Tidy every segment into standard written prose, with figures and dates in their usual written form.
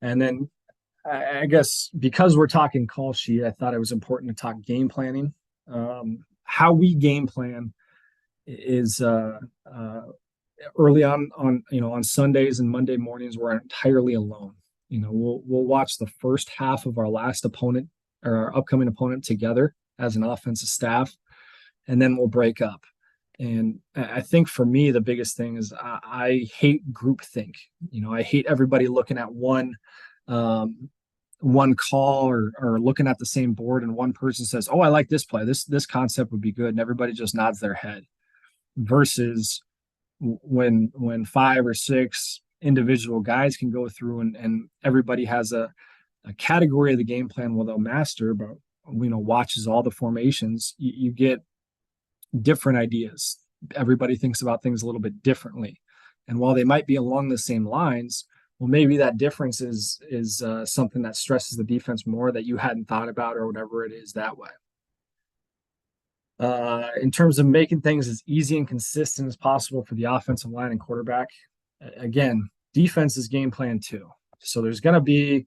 And then I guess because we're talking call sheet, I thought it was important to talk game planning. How we game plan is early on Sundays and Monday mornings we're entirely alone. We'll watch the first half of our last opponent or our upcoming opponent together as an offensive staff, and then we'll break up. And I think for me the biggest thing is I hate groupthink. I hate everybody looking at one call or looking at the same board and one person says, "Oh, I like this play. This concept would be good," and everybody just nods their head. Versus when five or six individual guys can go through and everybody has a category of the game plan they'll master, but watches all the formations, you get different ideas. Everybody thinks about things a little bit differently, and while they might be along the same lines, well, maybe that difference is something that stresses the defense more that you hadn't thought about or whatever it is that way. In terms of making things as easy and consistent as possible for the offensive line and quarterback, again, defense is game plan too. So there's going to be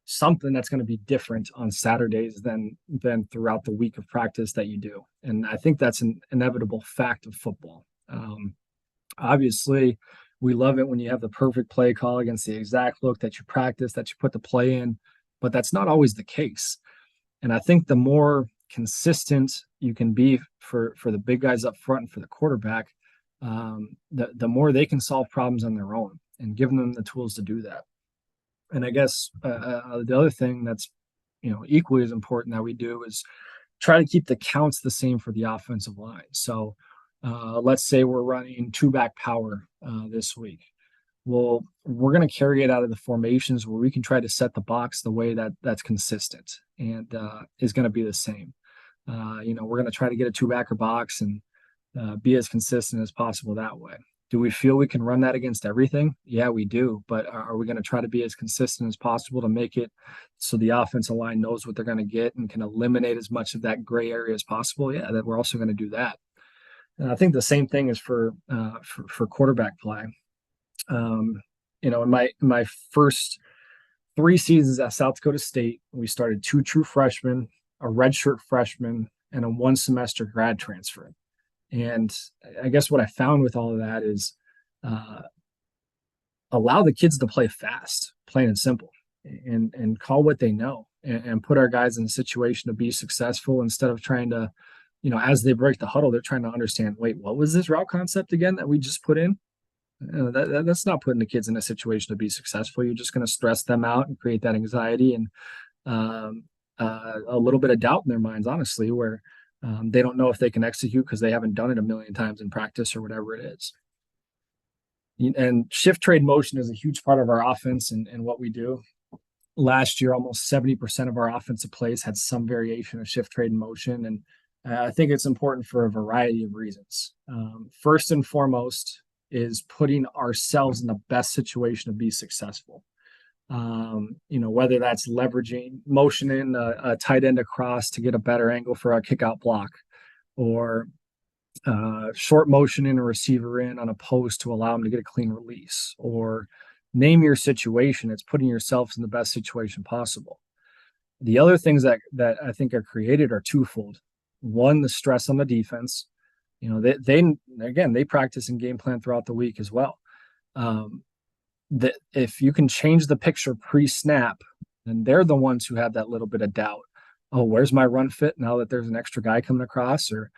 something that's going to be different on Saturdays than throughout the week of practice that you do. And I think that's an inevitable fact of football. Obviously, we love it when you have the perfect play call against the exact look that you practice, that you put the play in, but that's not always the case. And I think the more consistent you can be for the big guys up front and for the quarterback, the more they can solve problems on their own and giving them the tools to do that. And I guess the other thing that's equally as important that we do is try to keep the counts the same for the offensive line. So let's say we're running two-back power this week. Well, we're going to carry it out of the formations where we can try to set the box the way that's consistent and is going to be the same. We're going to try to get a two-backer box and be as consistent as possible that way. Do we feel we can run that against everything? Yeah, we do. But are we going to try to be as consistent as possible to make it so the offensive line knows what they're going to get and can eliminate as much of that gray area as possible? Yeah, that we're also going to do that. And I think the same thing is for quarterback play. In my first 3 seasons at South Dakota State, we started 2 true freshmen, a redshirt freshman, and a 1 semester grad transfer. And I guess what I found with all of that is allow the kids to play fast, plain and simple, and call what they know and put our guys in a situation to be successful instead of trying to, as they break the huddle, they're trying to understand, wait, what was this route concept again that we just put in? That's not putting the kids in a situation to be successful. You're just going to stress them out and create that anxiety and a little bit of doubt in their minds, honestly, where they don't know if they can execute because they haven't done it a million times in practice or whatever it is. And shift trade motion is a huge part of our offense and what we do. Last year, almost 70% of our offensive plays had some variation of shift trade motion. And I think it's important for a variety of reasons. First and foremost is putting ourselves in the best situation to be successful. Whether that's leveraging motion in a tight end across to get a better angle for our kickout block, or short motion in a receiver in on a post to allow them to get a clean release, or name your situation. It's putting yourself in the best situation possible. The other things that I think are created are twofold. One, the stress on the defense. They practice and game plan throughout the week as well. That if you can change the picture pre-snap, then they're the ones who have that little bit of doubt. Oh, where's my run fit now that there's an extra guy coming across, or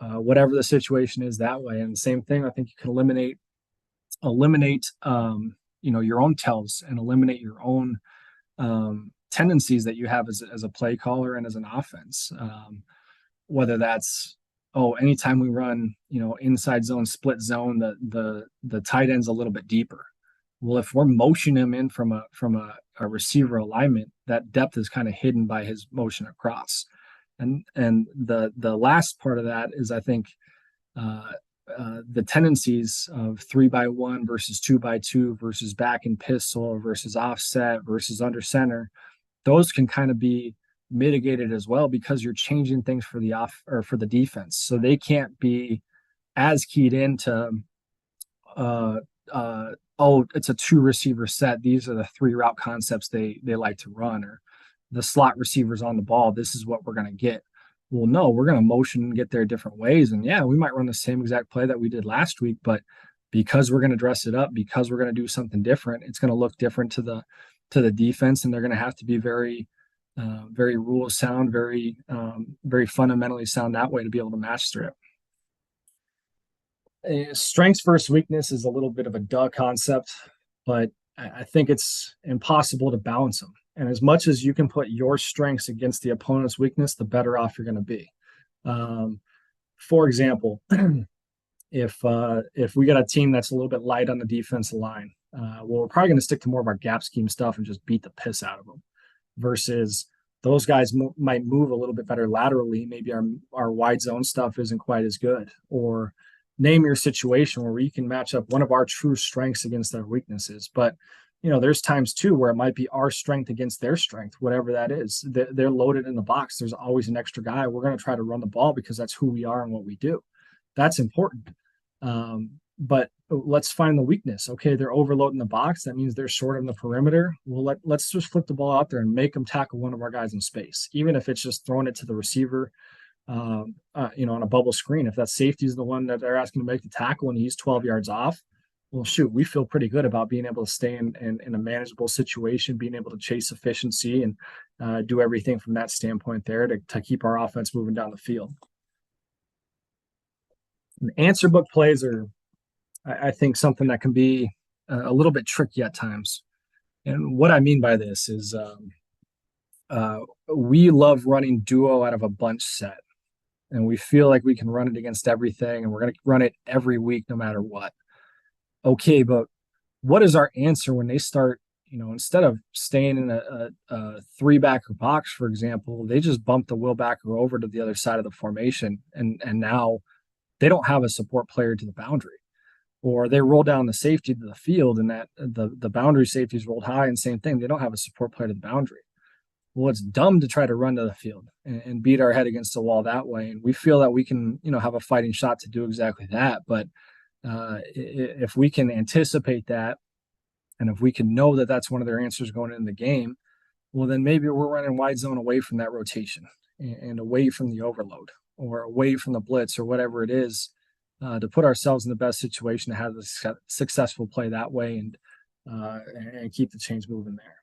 whatever the situation is that way. And the same thing, I think you can eliminate your own tells and eliminate your own tendencies that you have as a play caller and as an offense. Whether that's, anytime we run, inside zone, split zone, the tight end's a little bit deeper. Well, if we're motioning him in from a receiver alignment, that depth is kind of hidden by his motion across. And the last part of that is, I think, the tendencies of 3-by-1 versus 2-by-2 versus back and pistol versus offset versus under center. Those can kind of be mitigated as well because you're changing things for the defense, so they can't be as keyed into oh, it's a two receiver set. These are the three route concepts they like to run, or the slot receivers on the ball. This is what we're going to get. Well, no, we're going to motion and get there different ways. And yeah, we might run the same exact play that we did last week, but because we're going to dress it up, because we're going to do something different, it's going to look different to the defense, and they're going to have to be very rule sound, very fundamentally sound that way to be able to match through it. Strengths versus weakness is a little bit of a duh concept, but I think it's impossible to balance them. And as much as you can put your strengths against the opponent's weakness, the better off you're going to be. Um, for example, if we got a team that's a little bit light on the defensive line, well, we're probably going to stick to more of our gap scheme stuff and just beat the piss out of them. Versus those guys might move a little bit better laterally. Maybe our wide zone stuff isn't quite as good. Or name your situation where you can match up one of our true strengths against their weaknesses. But there's times too where it might be our strength against their strength, whatever that is. They're loaded in the box. There's always an extra guy. We're going to try to run the ball because that's who we are and what we do. That's important. But let's find the weakness. Okay, they're overloading the box. That means they're short on the perimeter. Well, let's just flip the ball out there and make them tackle one of our guys in space, even if it's just throwing it to the receiver, on a bubble screen. If that safety is the one that they're asking to make the tackle and he's 12 yards off, well, shoot, we feel pretty good about being able to stay in a manageable situation, being able to chase efficiency and do everything from that standpoint there to keep our offense moving down the field. And answer book plays are, I think, something that can be a little bit tricky at times. And what I mean by this is we love running duo out of a bunch set. And we feel like we can run it against everything, and we're going to run it every week no matter what. Okay, but what is our answer when they start, instead of staying in a three-backer box, for example, they just bump the will backer over to the other side of the formation, and now they don't have a support player to the boundary. Or they roll down the safety to the field, and that the boundary safety is rolled high, and same thing, they don't have a support player to the boundary. Well, it's dumb to try to run to the field and beat our head against the wall that way. And we feel that we can, have a fighting shot to do exactly that. But if we can anticipate that, and if we can know that that's one of their answers going into the game, well, then maybe we're running wide zone away from that rotation and away from the overload or away from the blitz or whatever it is, to put ourselves in the best situation to have a successful play that way and keep the chains moving there.